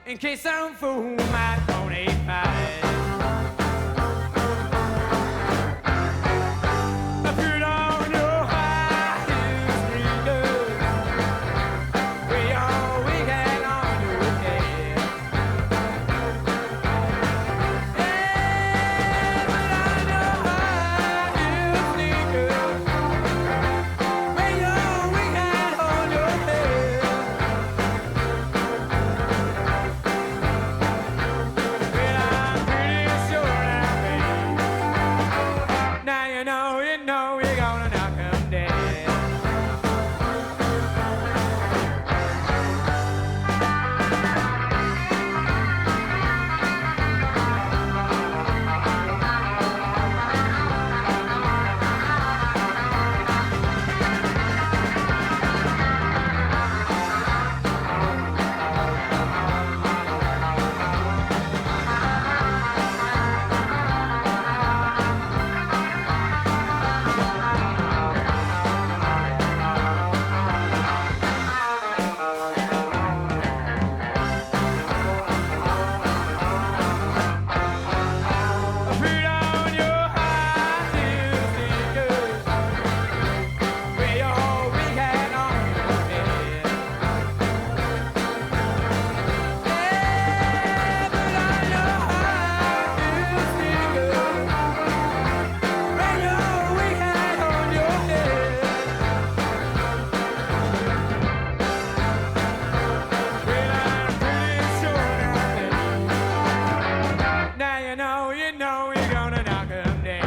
In case some fool might donate mine. Put on your high heels, sneakers, way your wig hat on your head. Yeah, put on your high heels, sneakers, way your wig hat on your head. Now you know you're gonna knock 'em dead. You know you're gonna knock 'em dead.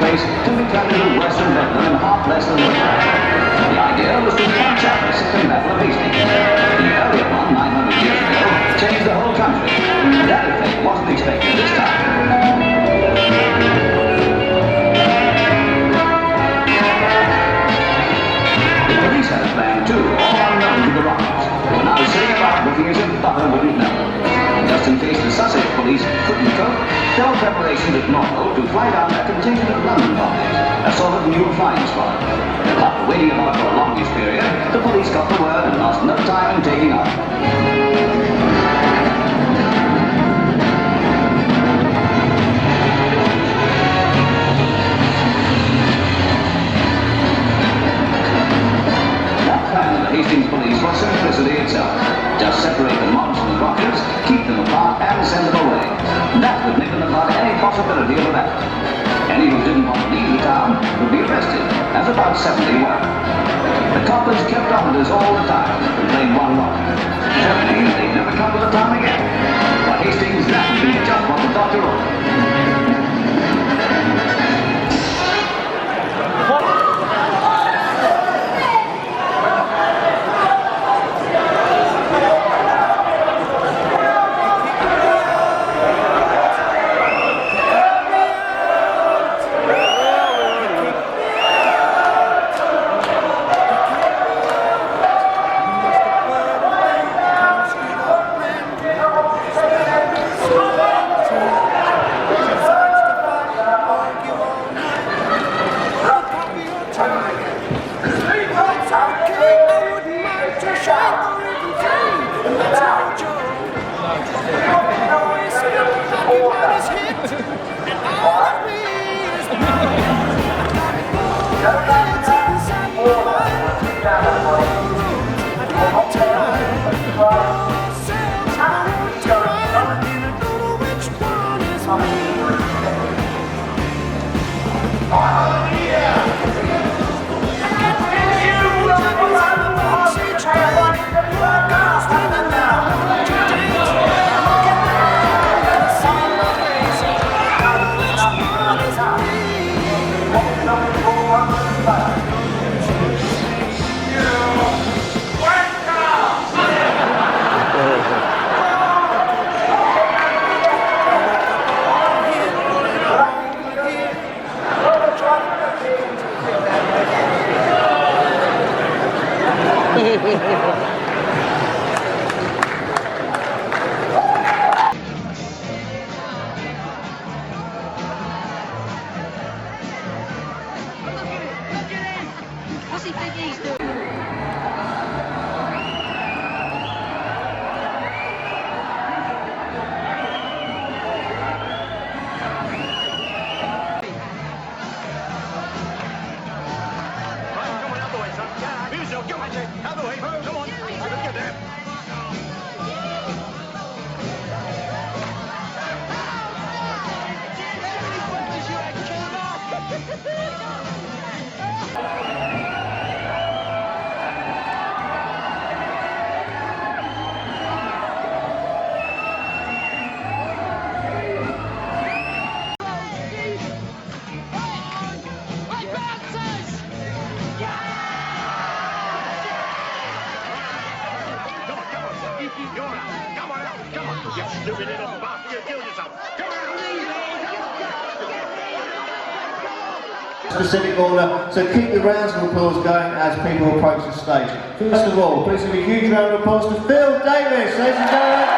place to return to Western Midland in half less than a year. The idea was to catch up the second level of Hastings. The earlier one, 900 years ago, changed the whole country. That effect wasn't expected this time. The police had a plan too, all unknown to the robbers, who were now sitting about looking as if Butler wouldn't know. Just in case the Sussex police couldn't cope, there were preparations at Norfolk to fly down a contingent of London bodies, a sort of new flying squad. After waiting about for a longish period, the police got the word and lost no time in taking off. Hastings police was simplicity itself. Just separate the mobs from the rockers, keep them apart, and send them away. That would nip in the bud any possibility of a battle. Any who didn't want to leave the town would be arrested, as about 70 were. The coppers kept on with us all the time and played one rock. Certainly, they'd never come to the town again. But Hastings, that would be just what the doctor ordered. What's he think he's doing? Specific order, so keep the rounds of applause going as people approach the stage. First of all, please give a huge round of applause to Phil Davis, ladies and gentlemen.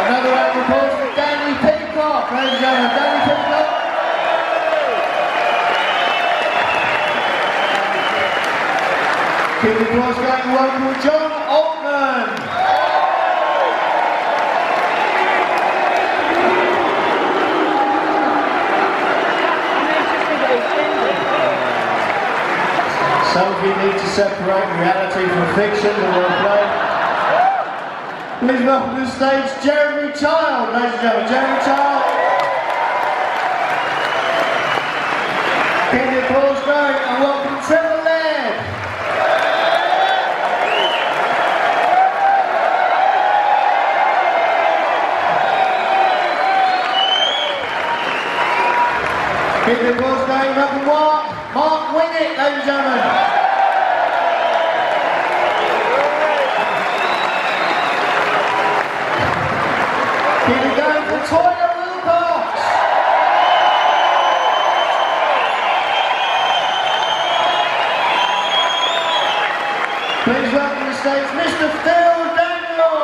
Another round of applause for Danny Peacock, ladies and gentlemen. Danny Peacock. Keep the applause going, welcome John Altman. Some of you need to separate reality from fiction, the well played. Please welcome to the stage Jeremy Child, ladies and gentlemen. Jeremy Child. Keep the applause going and welcome Trevor Laird. Keep the applause going, welcome Mark Winnett, ladies and gentlemen. Keep it going for Toya Wilcox. Please welcome to the stage Mr. Phil Daniel.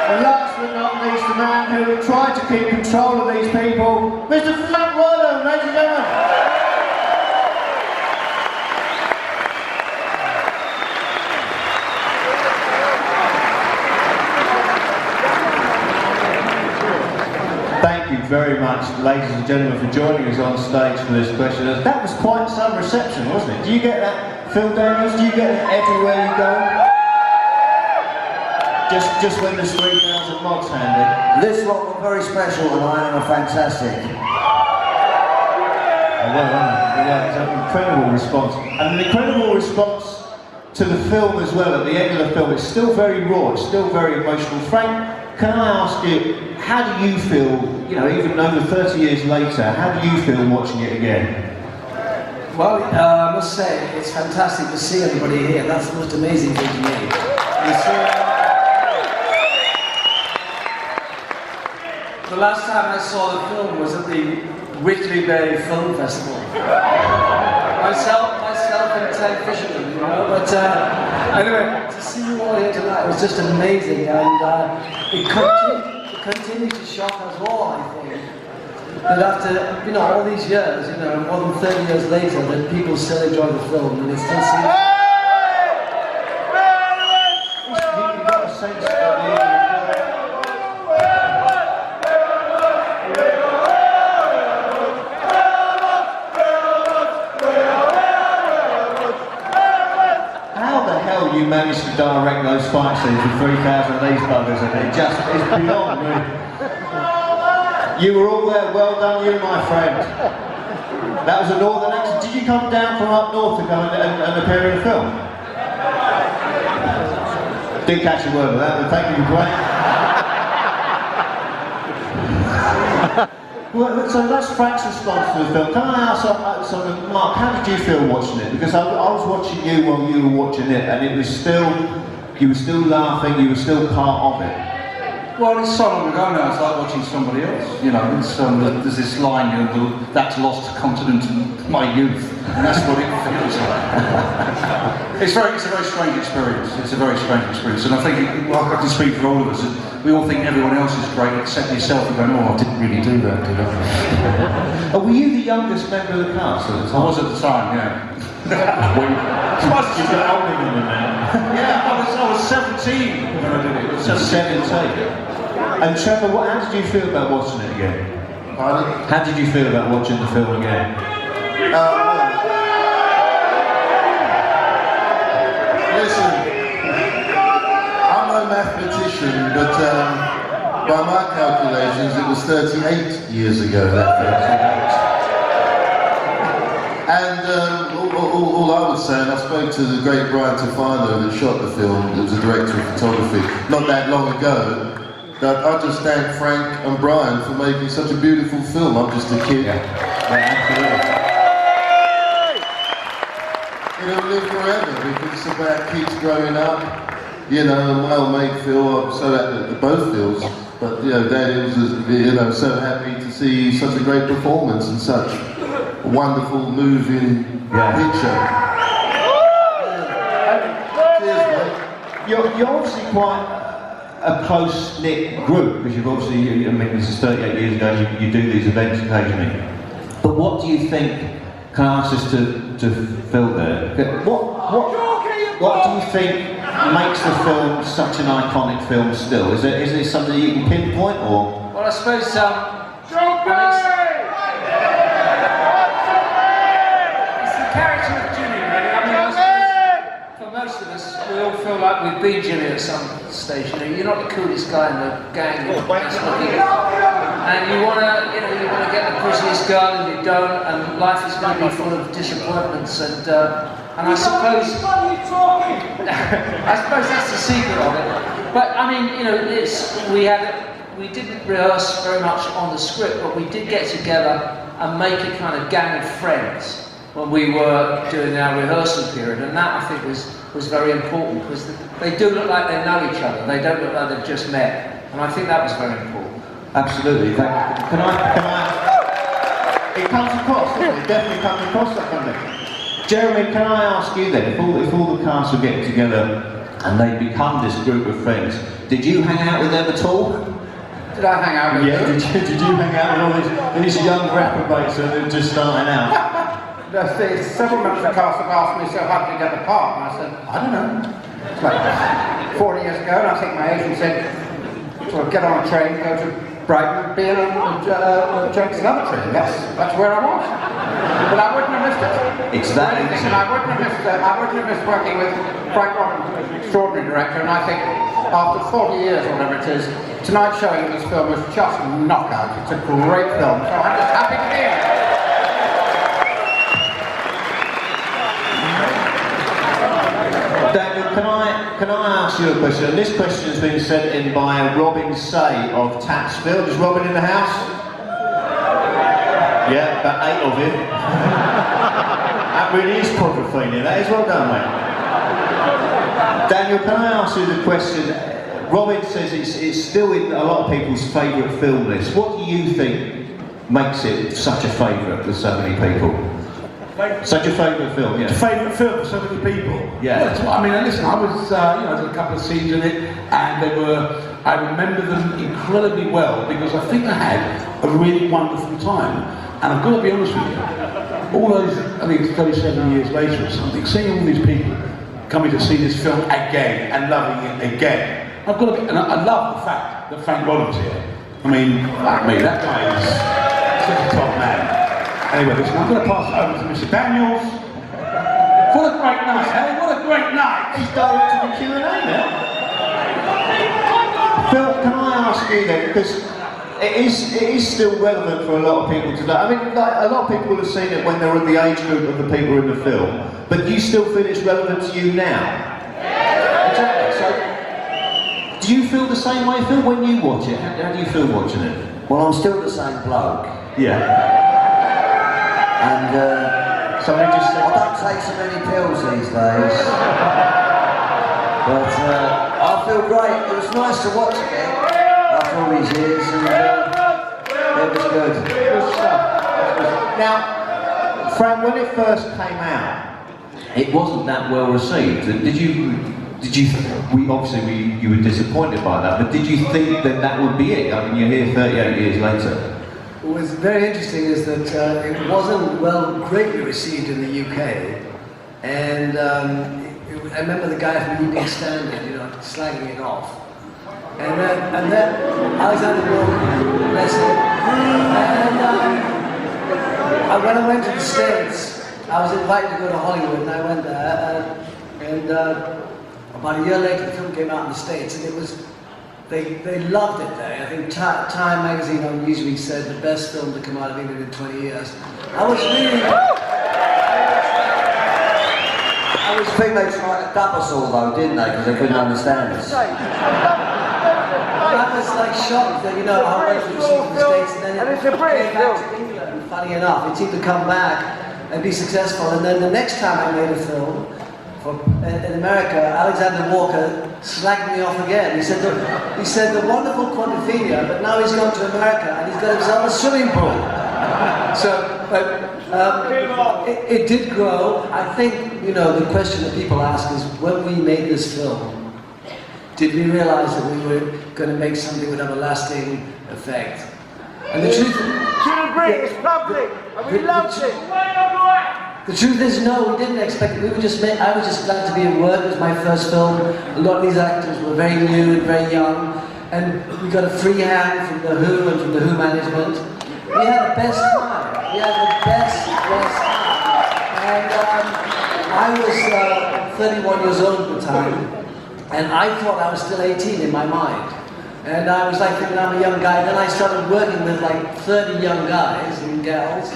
And last but not least, the man who will try to keep control of these people, Mr. Frank Waller. ladies and gentlemen. Thank you very much, ladies and gentlemen, for joining us on stage for this question. That was quite some reception, wasn't it? Do you get that, Phil Daniels? Do you get it everywhere you go? Just when there's 3,000 mods handy. This lot were very special and I am fantastic. It's an incredible response. And an incredible response to the film as well. At the end of the film, it's still very raw, it's still very emotional. Frank, can I ask you, how do you feel, you know, even over 30 years later, how do you feel watching it again? Well, I must say, it's fantastic to see everybody here. That's the most amazing thing to me. The last time I saw the film was at the Whitley Bay Film Festival. myself and 10 fishermen, you know, but anyway, to see you all here tonight was just amazing, and it continues to shock us all, I think, that after, you know, all these years, you know, more than 30 years later, that people still enjoy the film, and it still seems... You managed to direct those fight scenes with 3,000 of these buggers, and it just is beyond me. You were all there, well done you, my friend. That was a northern accent. Did you come down from up north to go and appear in a film? Didn't catch a word of that, but thank you for playing. Well, so that's Frank's response to the film. Can I ask, Mark, how did you feel watching it? Because I was watching you while you were watching it, and it was still, you were still laughing, you were still part of it. Well, it's so long ago now, it's like watching somebody else, you know. It's, there's this line, you know, that's lost continent in my youth, and that's what it feels like. It's a very strange experience, it's a very strange experience, and I think, well, I can speak for all of us, we all think everyone else is great except yourself, and going, oh, I didn't really do that, did I? Oh, were you the youngest member of the cast at the time? I was at the time, yeah. You've got older than me now. Yeah, I was 17 when I did it. 17. And Trevor, how did you feel about watching it again? Pardon? How did you feel about watching the film again? Listen, I'm no mathematician, but by my calculations, it was 38 years ago that film came out. And all I would say, and I spoke to the great Brian Tufano that shot the film, that was a director of photography, not that long ago, that I just thank Frank and Brian for making such a beautiful film. I'm just a kid. Yeah, It'll live forever because it's about kids growing up, you know, and well-made Phil, I'm so happy that both Phils, but you know, Daddy was, you know, so happy to see such a great performance and such a wonderful, moving picture. Cheers, mate. You're obviously quite a close-knit group, because you've obviously, I mean, this is 38 years ago, you do these events occasionally. But what do you think, can I ask this to Phil there, what do you think makes the film such an iconic film still? Is there something you can pinpoint, or? Well, I suppose, it's the character of Jimmy, really. I mean, I suppose, for most of us, we all feel like we've been Jimmy at some stage. You know, you're not the coolest guy in the gang, you're best looking, and you want to get the prettiest girl, and you don't, and life is going to be full of disappointments, and I suppose that's the secret of it. But I mean, you know, we didn't rehearse very much on the script, but we did get together and make a kind of gang of friends when we were doing our rehearsal period, and that I think was very important, because they do look like they know each other. They don't look like they've just met, and I think that was very important. Absolutely. Can I? It comes across, doesn't it? It definitely comes across, that kind of thing. Jeremy, can I ask you then, if all the cast were getting together and they become this group of friends, did you hang out with them at all? Did I hang out with Yeah, you? did you hang out with all these young rapper mates that are just starting out? Several members of the cast have asked me, so how did you get the part? And I said, I don't know. It's like 40 years ago, and I think my agent said, sort of get on a train, go to Brighton, be in James another train. That's where I was. But I wouldn't have missed it. It's that easy. And I wouldn't have missed working with Frank Robbins, who's an extraordinary director, and I think after 40 years or whatever it is, tonight's showing of this film was just knockout. It's a great film, so I'm just happy to be here. Daniel, can I ask you a question? And this question has been sent in by Robin Say of Tatsfield. Is Robin in the house? Yeah, about 8 of you. That really is quadrophenia. That is well done, mate. Daniel, can I ask you the question? Robin says it's still in a lot of people's favourite film list. What do you think makes it such a favourite with so many people? Such a favourite film, yeah. Favourite film for so many people. Yeah. Well, I mean, listen, I was, I did a couple of scenes in it, and I remember them incredibly well because I think I had a really wonderful time. And I've got to be honest with you, all those, I think it's 37 years later or something, seeing all these people coming to see this film again and loving it again, I've got to be, and I love the fact that Frank Robbins here. I mean, like me, that guy is such a top man. Anyway, listen, I'm going to pass it over to Mr. Daniels. What a great night, eh? What a great night! He's directed the Q&A now. Phil, can I ask you then, because it is still relevant for a lot of people today. I mean, like, a lot of people will have seen it when they were in the age group of the people in the film, but do you still feel it's relevant to you now? Exactly. So, do you feel the same way, Phil, when you watch it? How do you feel watching it? Well, I'm still the same bloke. Yeah. And Somebody just said, I don't take so many pills these days. But I feel great. It was nice to watch it after all these years, and it was good. good stuff. Now, Frank, when it first came out, it wasn't that well received. Did you? You were disappointed by that, but did you think that would be it? I mean, you're here 38 years later. What was very interesting is that it wasn't greatly received in the UK, and I remember the guy from Evening Standard, slagging it off, and then Alexander Walker, bless him, and when I went to the States, I was invited to go to Hollywood, and I went there, and about a year later the film came out in the States, and it was. They loved it there. I think Time magazine on Newsweek said the best film to come out of England in 20 years. I think they tried to dub us all though, didn't they? Because they couldn't understand us. That was like shocked that, how much we received in the States, and then it came back to England. And funny enough, it seemed to come back and be successful. And then the next time I made a film, in America, Alexander Walker slagged me off again. He said the wonderful Quadrophenia, but now he's gone to America and he's got himself a swimming pool. So, it did grow. I think, the question that people ask is, when we made this film, did we realize that we were going to make something that would have a lasting effect? And the truth... It's public, and we loved it. The truth is, no, we didn't expect it. I was just glad to be at work. It was my first film. A lot of these actors were very new and very young. And we got a free hand from The Who and from The Who management. We had the best time. We had the best time. And I was 31 years old at the time. And I thought I was still 18 in my mind. And I was like thinking I'm a young guy. Then I started working with like 30 young guys and gals.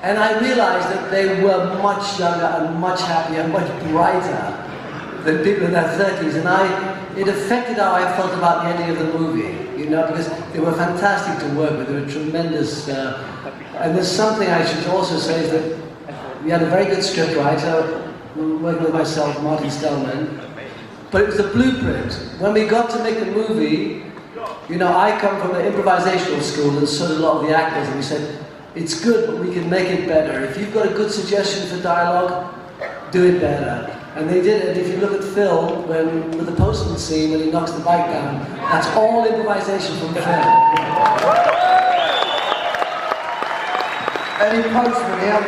And I realized that they were much younger and much happier, much brighter than people in their 30s. And it affected how I felt about the ending of the movie, because they were fantastic to work with. They were tremendous. And there's something I should also say is that we had a very good script writer, working with myself, Martin Stellman. But it was a blueprint. When we got to make the movie, I come from an improvisational school, and so did a lot of the actors, and we said, it's good, but we can make it better. If you've got a good suggestion for dialogue, do it better. And they did it. If you look at Phil, with the postman scene, when he knocks the bike down, that's all improvisation from Phil. Any postman here?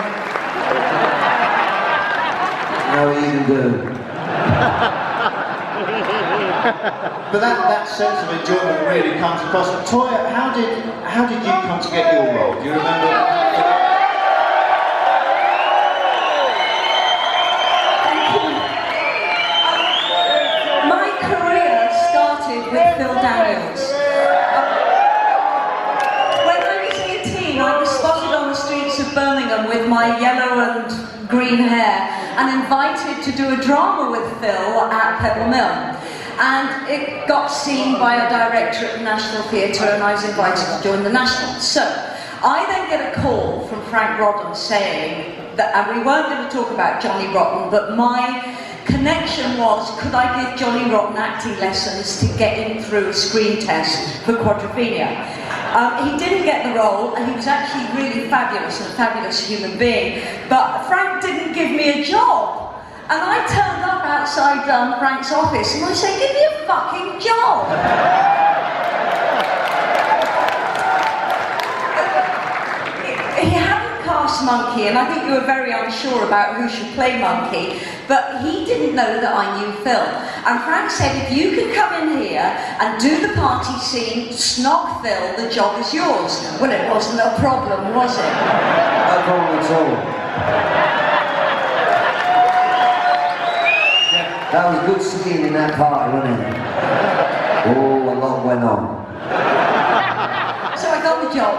No, you can do. But that sense of enjoyment really comes across. Toya, how did you come to get your role? Do you remember? With Phil Daniels. When I was 18, I was spotted on the streets of Birmingham with my yellow and green hair and invited to do a drama with Phil at Pebble Mill. And it got seen by a director at the National Theatre, and I was invited to join the National. So I then get a call from Frank Rodden saying that, and we weren't going to talk about Johnny Rotten, but my connection was, could I give Johnny Rotten acting lessons to get him through a screen test for Quadrophenia? He didn't get the role, and he was actually really fabulous and a fabulous human being, but Frank didn't give me a job. And I turned up outside Frank's office and I said, give me a fucking job. He hadn't cast Monkey, and I think you were very unsure about who should play Monkey, but he didn't know that I knew Phil. And Frank said, if you can come in here and do the party scene, snog Phil, the job is yours. Well, it wasn't a problem, was it? No problem at all. That was good singing in that party, wasn't it? Oh, a lot went on. So I got the job.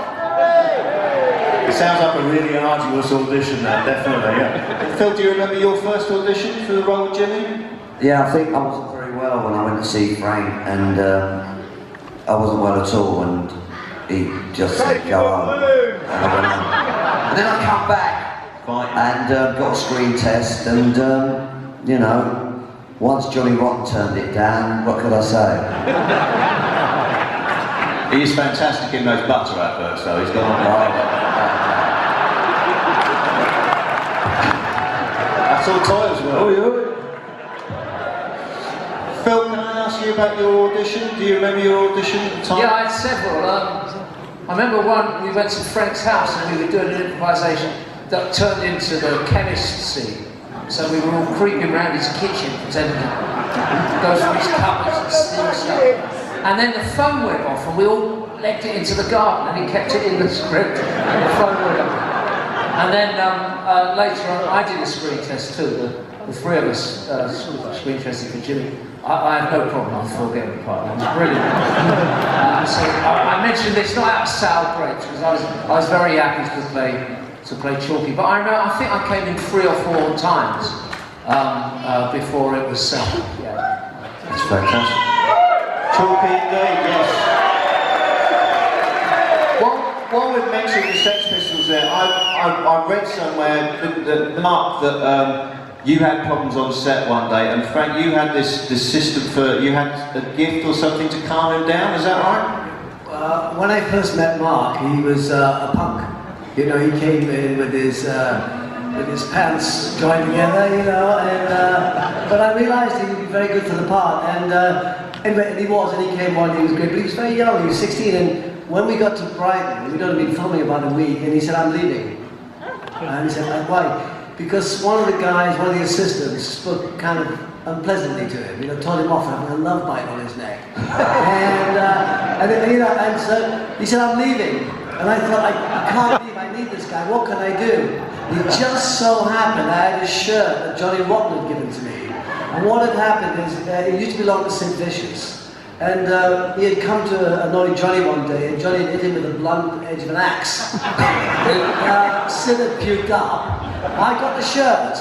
It sounds like a really arduous audition, that, definitely, yeah. Phil, do you remember your first audition for the role of Jimmy? Yeah, I think I wasn't very well when I went to see Frank, and I wasn't well at all, and he just said, go home. And I went home. And then I come back and got a screen test, and, you know, once Johnny Rotten turned it down, what could I say? He is fantastic in those butter adverts, though. He's gone on right. That's all Toya's work. Oh, yeah. Phil, can I ask you about your audition? Do you remember your audition at the time? Yeah, I had several. I remember one, we went to Frank's house and we were doing an improvisation that turned into the chemist scene. So we were all creeping around his kitchen pretending to go through his cupboards and steal stuff. And then the phone went off and we all legged it into the garden, and he kept it in the script and the phone went off. And then later on I did a screen test too. The three of us screen tested for Jimmy. I had no problem with Phil getting the part. It was brilliant. So I mentioned this not out of sour grapes because I was very happy to play Chalky. But I remember, I think I came in 3 or 4 times before it was set. Yeah. That's fantastic. Chalky indeed, yes. While we've mentioned the Sex Pistols there, I read somewhere that Mark, that you had problems on set one day, and Frank, you had this system for, you had a gift or something to calm him down, is that right? When I first met Mark, he was a punk. You know, he came in with his pants joined together, you know, and but I realised he would be very good for the part, and anyway, and he was, and he came on, he was good, but he was very young, he was 16, and when we got to Brighton, we'd only been filming about a week, and he said, I'm leaving. And he said, why? Because one of the assistants, spoke kind of unpleasantly to him, you know, told him off for having a love bite on his neck. and so he said, I'm leaving. And I thought, I can't leave, I need this guy, what can I do? It just so happened I had a shirt that Johnny Rotten had given to me. And what had happened is, it used to belong to Sid Vicious. And he had come to annoy Johnny one day, and Johnny had hit him with the blunt edge of an axe. Sid had puked up. I got the shirt.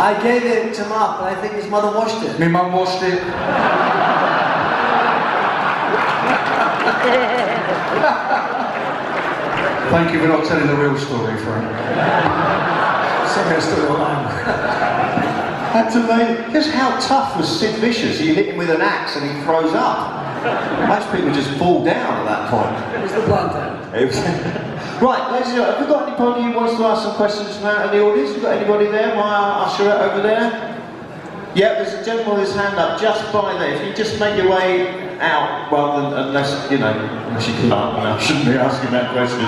I gave it to Mark, but I think his mother washed it. My mum washed it. Thank you for not telling the real story, Frank. Sorry, I still alive. Had to make, just how tough was Sid Vicious? You hit him with an axe and he throws up. Most people just fall down at that point. It was the blunt end. Right, ladies and gentlemen, have we got anybody who wants to ask some questions from out in the audience? Have we got anybody there? My usher over there? Yeah, there's a gentleman with his hand up just by there. If you just make your way out, rather than, unless you can't, I shouldn't be asking that question.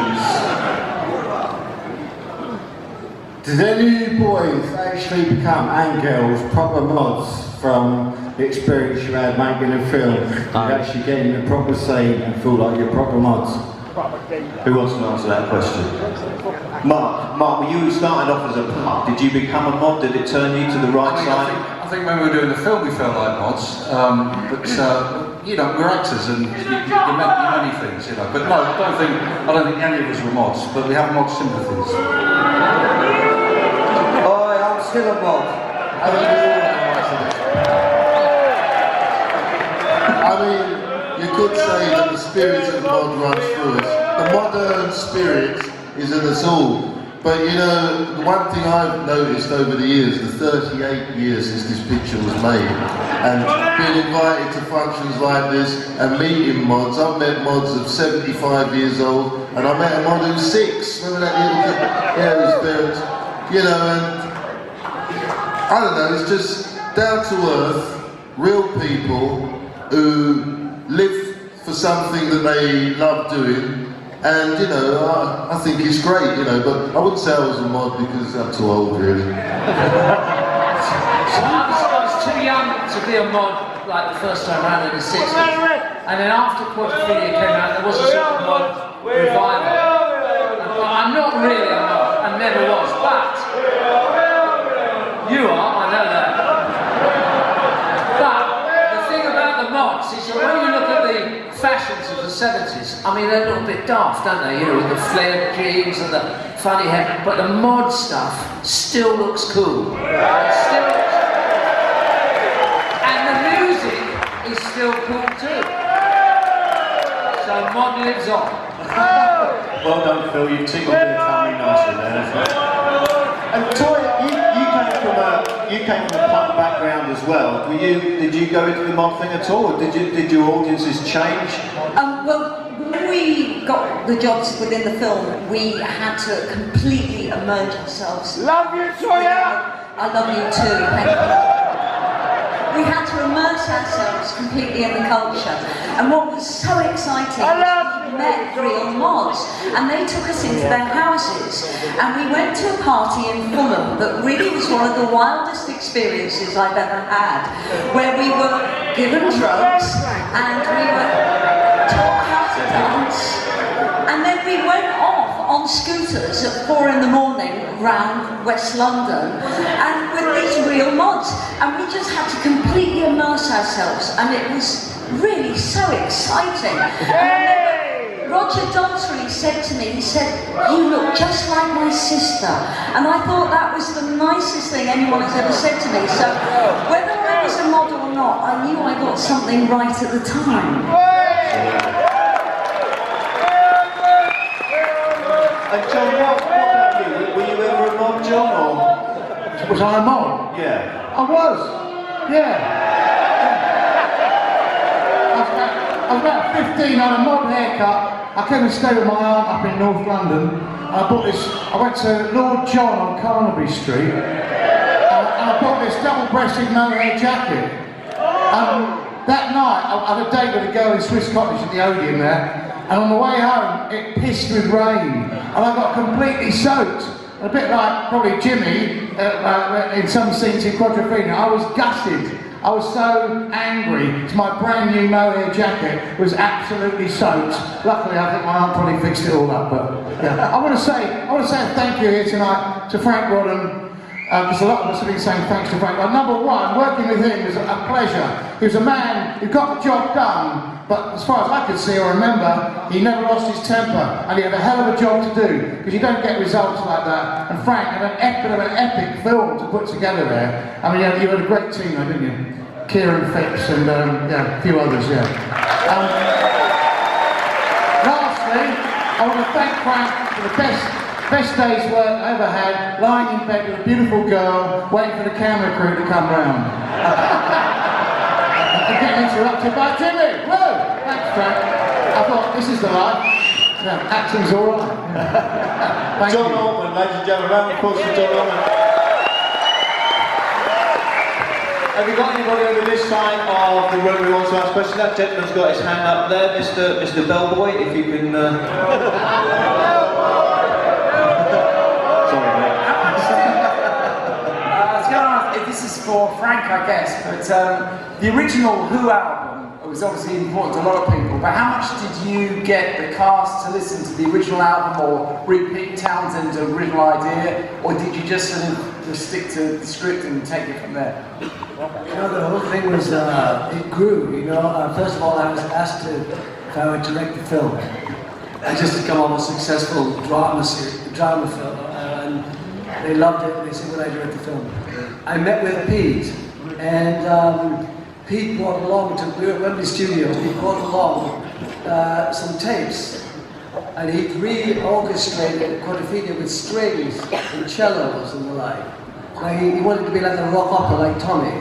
Did any of you boys actually become, and girls, proper mods from the experience you had making a film? You're actually getting the proper scene and feel like you're proper mods? Who wants to answer that question? Mark, when you started off as a pup, did you become a mod? Did it turn you to the right side? I think when we were doing the film we felt like mods, but you know, we're actors and you many things, you know. But no, I don't think any of us were mods, but we have mod sympathies. I'm still a mod. I mean, you could say that the spirit of mod runs through us. The modern spirit is in us all. But you know, the one thing I've noticed over the years, the 38 years since this picture was made, and being invited to functions like this and meeting mods, I've met mods of 75 years old, and I met a mod who's 6. Remember that little kid? Yeah, his parents. You know, and I don't know, it's just down to earth, real people who live for something that they love doing. And you know, I think it's great, you know, but I wouldn't say I was a mod because I'm too old, really. I was too young to be a mod like the first time around in the 60s. And then after Quadrophenia came out, there was a sort of mod revival. I'm not really a mod, and never was, but you are, I know that. But the thing about the mods is that when you look at the fashions of the 70s, I mean, they're a little bit daft, aren't they? You know, with the flared jeans and the funny hair, but the mod stuff still looks cool. And the music is still cool too. So mod lives on. Well done, Phil. You've tickled me nicely there. And Toy, you came from a punk background as well. Did you go into the mod thing at all, or did your audiences change? Well, when we got the jobs within the film, we had to completely immerse ourselves. Love you, Toya! I love you too, thank you. We had to immerse ourselves completely in the culture. And what was so exciting was we met real mods, and they took us into their houses. And we went to a party in Fulham that really was one of the wildest experiences I've ever had, where we were given drugs and we were taught how to dance, and then we went off on scooters at 4 in the morning round West London, and with these real mods, and we just had to completely immerse ourselves, and it was really so exciting. And Roger Daltrey said to me, he said, "You look just like my sister," and I thought that was the nicest thing anyone has ever said to me. So whether I was a mod or not, I knew I got something right at the time. And John, what about you? Were you ever a mod, John, or? Was I a mod? Yeah. I was, yeah. I was about 15, I had a mod haircut. I came and stayed with my aunt up in North London. I went to Lord John on Carnaby Street, and I bought this double-breasted mohair jacket. That night, I had a date with a girl in Swiss Cottage at the Odeon there, and on the way home, it pissed with rain, and I got completely soaked. A bit like probably Jimmy in some scenes in Quadrophenia. I was gutted. I was so angry. My brand new mohair jacket was absolutely soaked. Luckily, I think my aunt probably fixed it all up. But yeah, I want to say a thank you here tonight to Frank Rodham. Because a lot of us have been saying thanks to Frank. But number one, working with him was a pleasure. He was a man who got the job done. But as far as I could see or remember, he never lost his temper, and he had a hell of a job to do, because you don't get results like that. And Frank had an epic film to put together there. I mean, you had a great team there, didn't you? Kieran Phipps and a few others, yeah. Lastly, I want to thank Frank for the best day's work I ever had, lying in bed with a beautiful girl, waiting for the camera crew to come round. And getting interrupted by Jimmy. Whoa! Thanks, Frank. I thought, this is the life. Yeah, acting's all right. John Ortman, ladies and gentlemen, round of applause for John Ortman. Have you got anybody over this side of the room who wants to ask questions? That gentleman's got his hand up there, Mr. Bellboy, if you can... Sorry, mate. I was going to ask if this is for Frank, I guess, but the original Who album was obviously important to a lot of people, but how much did you get the cast to listen to the original album or repeat Townsend's original idea, or did you just sort of just stick to the script and take it from there? You know, the whole thing was, it grew, you know. First of all, I was asked if I would direct the film. I just had come on a successful drama film, and they loved it, and they said, would I direct the film? I met with Pete, and Pete brought along, we were at Wembley Studios, he brought along some tapes, and he'd re-orchestrated Quadrophenia with strings and cellos and the like. Now, he wanted to be like a rock opera like Tommy,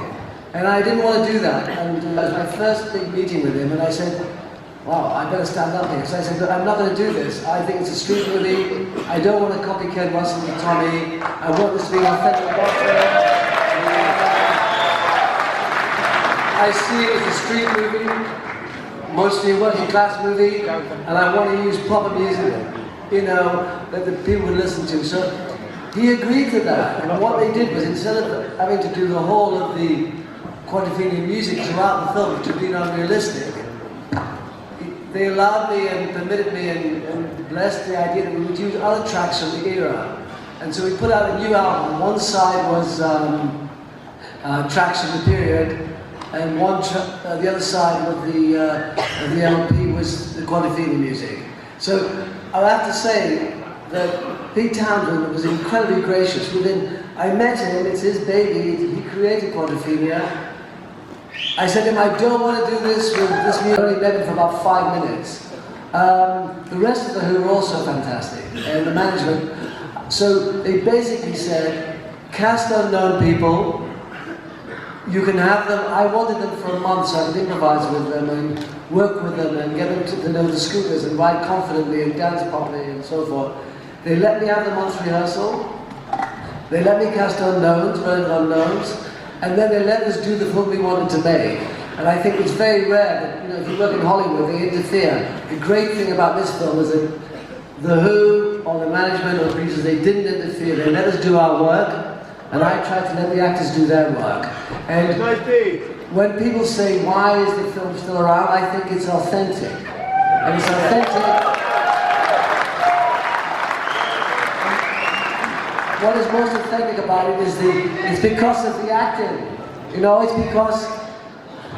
and I didn't want to do that, and it was my first big meeting with him, and I said, wow, I better stand up here. So I said, look, I'm not going to do this. I think it's a street movie. I don't want to copycat Russell and Tommy. I want this to be an authentic I see it as a street movie, mostly a working class movie, and I want to use proper music, you know, that the people would listen to. So he agreed to that, and what they did was, instead of having to do the whole of the Quadrophenia music throughout the film, which had been unrealistic, they allowed me and permitted me and blessed the idea that we would use other tracks from the era. And so we put out a new album. One side was tracks from the period, and the other side of the LP was the Quadrophenia music. So I have to say that Pete Townsend was incredibly gracious. I met him, it's his baby, he created Quadrophenia. I said to him, I don't want to do this with this music. I only met him for about 5 minutes. The rest of the Who were also fantastic, and the management. So they basically said, cast unknown people, you can have them. I wanted them for a month so I could improvise with them and work with them and get them to know the scooters and ride confidently and dance properly and so forth. They let me have the month's rehearsal. They let me cast unknowns, relevant unknowns, and then they let us do the film we wanted to make. And I think it's very rare that, you know, if you work in Hollywood, they interfere. The great thing about this film is that the Who, or the management, or the producers, they didn't interfere. They let us do our work, and I tried to let the actors do their work. And when people say, why is the film still around, I think it's authentic. And it's authentic. What is most authentic about it is it's because of the acting. You know, it's because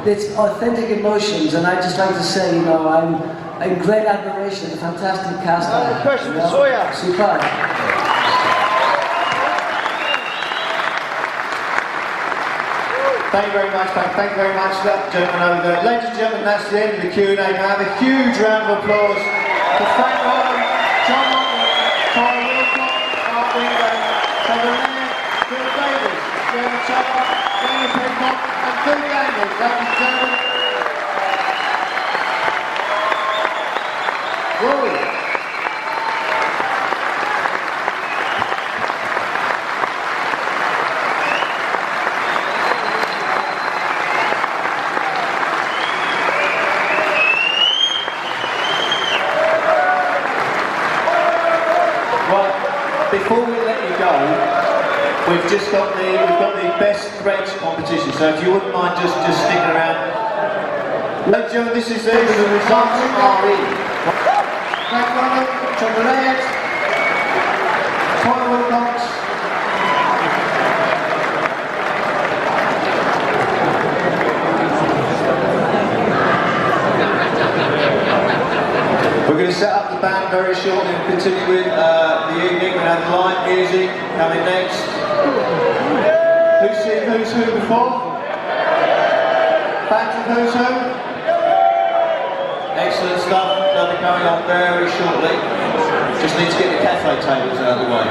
it's authentic emotions, and I just like to say, you know, I'm in great admiration of the fantastic cast. Question for Sawyer. Superb. Thank you very much, thank you very much to that gentleman over there. Ladies and gentlemen, that's the end of the Q&A. Now, a huge round of applause for Frank Holland, John Motley, Tara Wilcox, Mark Wingate, Kevin Leonard, Phil Davis, Jeremy Charles, Daniel Peacock, and Phil Daniels. Ladies and gentlemen. Rory. Before we let you go, we've got the best French competition. So if you wouldn't mind just sticking around. Ladies and gentlemen, this is the results are in. Frank Ronald, Chocolate, Tara Wilcox. We're going to set up the band very shortly and continue with the evening. We're going to have live music coming next. Who's seen Who's Who before? Fans of Who's Who? Excellent stuff. They'll be coming on very shortly. Just need to get the cafe tables out of the way.